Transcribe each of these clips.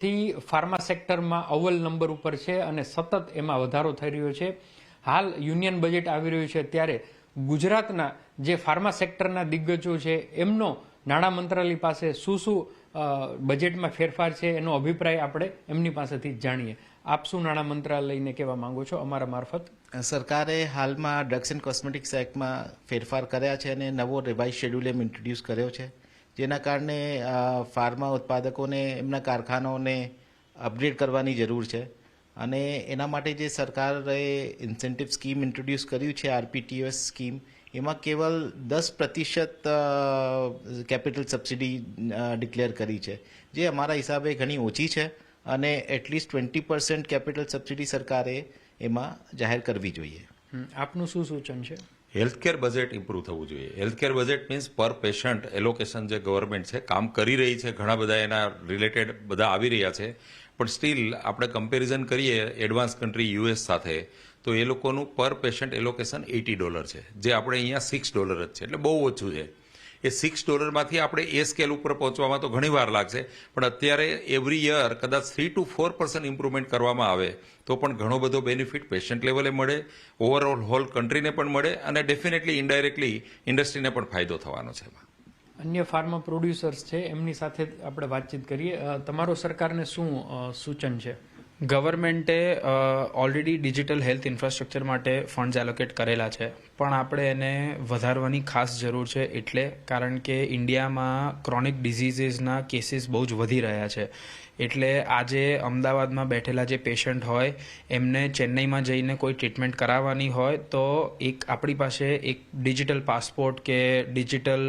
થી ફાર્મા સેક્ટરમાં અવ્વલ નંબર ઉપર છે અને સતત એમાં વધારો થઈ રહ્યો છે. હાલ યુનિયન બજેટ આવી રહ્યું છે ત્યારે ગુજરાતના જે ફાર્મા સેક્ટરના દિગ્ગજો છે એમનો નાણાં મંત્રાલય પાસે શું બજેટમાં ફેરફાર છે એનો અભિપ્રાય આપણે એમની પાસેથી જાણીએ. આપ શું નાણાં મંત્રાલયને કહેવા માંગો છો અમારા મારફત? સરકારે હાલમાં ડ્રગ્સ એન્ડ કોસ્મેટિક્સ એક્ટમાં ફેરફાર કર્યા છે અને નવો રિવાઇઝ શેડ્યુલ ઇન્ટ્રોડ્યુસ કર્યો છે, જેના કારણે ફાર્મા ઉત્પાદકોને એમના કારખાનાઓને અપગ્રેડ કરવાની જરૂર છે. અને એના માટે જે સરકારે ઇન્સેન્ટિવ સ્કીમ ઇન્ટ્રોડ્યુસ કર્યું છે, આરપીટીએસ સ્કીમ, એમાં કેવલ 10% કેપિટલ સબસિડી ડિક્લેર કરી છે, જે અમારા હિસાબે ઘણી ઓછી છે અને એટલીસ્ટ 20% કેપિટલ સબસિડી સરકારે એમાં જાહેર કરવી જોઈએ. આપનું શું સૂચન છે? હેલ્થકેર બજેટ ઇમ્પ્રૂવ થવું જોઈએ. હેલ્થકેર બજેટ મીન્સ પર પેશન્ટ એલોકેશન જે ગવર્મેન્ટ છે કામ કરી રહી છે, ઘણા બધા એના રિલેટેડ બધા આવી રહ્યા છે, પણ સ્ટીલ આપણે કમ્પેરિઝન કરીએ એડવાન્સ કન્ટ્રી યુએસ સાથે તો એ લોકોનું પર પેશન્ટ એલોકેશન $80 છે, જે આપણે અહીંયા $6 જ છે, એટલે બહુ ઓછું છે. એ $6માંથી આપણે એ સ્કેલ ઉપર પહોંચવામાં તો ઘણી વાર લાગશે, પણ અત્યારે એવરી યર કદાચ 3 to 4% ઇમ્પ્રુવમેન્ટ કરવામાં આવે તો પણ ઘણો બધો બેનિફિટ પેશન્ટ લેવલે મળે, ઓવરઓલ હોલ કન્ટ્રીને પણ મળે અને ડેફિનેટલી ઇનડાયરેક્ટલી ઇન્ડસ્ટ્રીને પણ ફાયદો થવાનો છે. અન્ય ફાર્મા પ્રોડ્યુસર્સ છે એમની સાથે આપણે વાતચીત કરીએ. તમારો સરકારને શું સૂચન છે? ગવર્મેન્ટે ઓલરેડી ડિજિટલ હેલ્થ ઇન્ફ્રાસ્ટ્રક્ચર માટે ફંડ્સ એલોકેટ કરેલા છે, પણ આપણે એને વધારવાની ખાસ જરૂર છે. એટલે કારણ કે ઇન્ડિયામાં ક્રોનિક ડિઝીઝીસના કેસીસ બહુ જ વધી રહ્યા છે. એટલે આજે અમદાવાદમાં બેઠેલા જે પેશન્ટ હોય એમને ચેન્નઈમાં જઈને કોઈ ટ્રીટમેન્ટ કરાવવાની હોય તો આપણી પાસે એક ડિજિટલ પાસપોર્ટ કે ડિજિટલ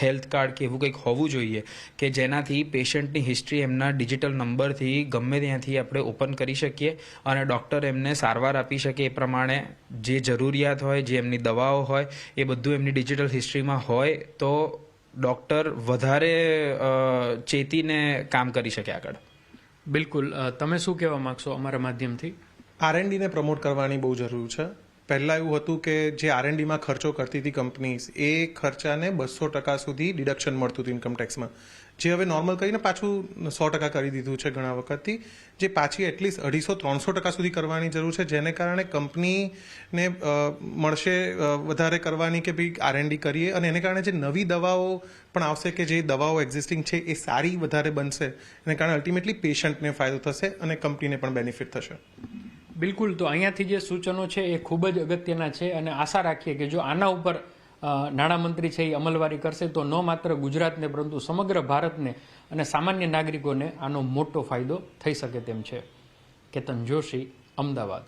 હેલ્થ કાર્ડ કે એવું કંઈક હોવું જોઈએ કે જેનાથી પેશન્ટની હિસ્ટ્રી એમના ડિજિટલ નંબરથી ગમે ત્યાંથી આપણે ઓપન કરી શકીએ અને ડૉક્ટર એમને સારવાર આપી શકે. એ પ્રમાણે જે જરૂરિયાત હોય, જે એમની દવાઓ હોય, એ બધું એમની ડિજિટલ હિસ્ટ્રીમાં હોય તો ડૉક્ટર વધારે ચેતીને કામ કરી શકે આગળ. બિલકુલ. તમે શું કહેવા માગશો અમારા માધ્યમથી? R&Dને પ્રમોટ કરવાની બહુ જરૂર છે. પહેલાં એવું હતું કે જે R&Dમાં ખર્ચો કરતી હતી કંપનીઝ, એ ખર્ચાને 200% સુધી ડિડક્શન મળતું હતું ઇન્કમ ટેક્સમાં, જે હવે નોર્મલ કરીને પાછું 100% કરી દીધું છે ઘણા વખતથી, જે પાછી એટલીસ્ટ 250-300% સુધી કરવાની જરૂર છે, જેને કારણે કંપનીને મળશે વધારે કરવાની કે ભાઈ R&D કરીએ અને એને કારણે જે નવી દવાઓ પણ આવશે કે જે દવાઓ એક્ઝિસ્ટિંગ છે એ સારી વધારે બનશે, એને કારણે અલ્ટિમેટલી પેશન્ટને ફાયદો થશે અને કંપનીને પણ બેનિફિટ થશે. બિલકુલ. તો અહીંયાથી જે સૂચનો છે એ ખૂબ જ અગત્યના છે અને આશા રાખીએ કે જો આના ઉપર નાણામંત્રી છે એ અમલવારી કરશે તો ન માત્ર ગુજરાતને પરંતુ સમગ્ર ભારતને અને સામાન્ય નાગરિકોને આનો મોટો ફાયદો થઈ શકે તેમ છે. કેતન જોશી, અમદાવાદ.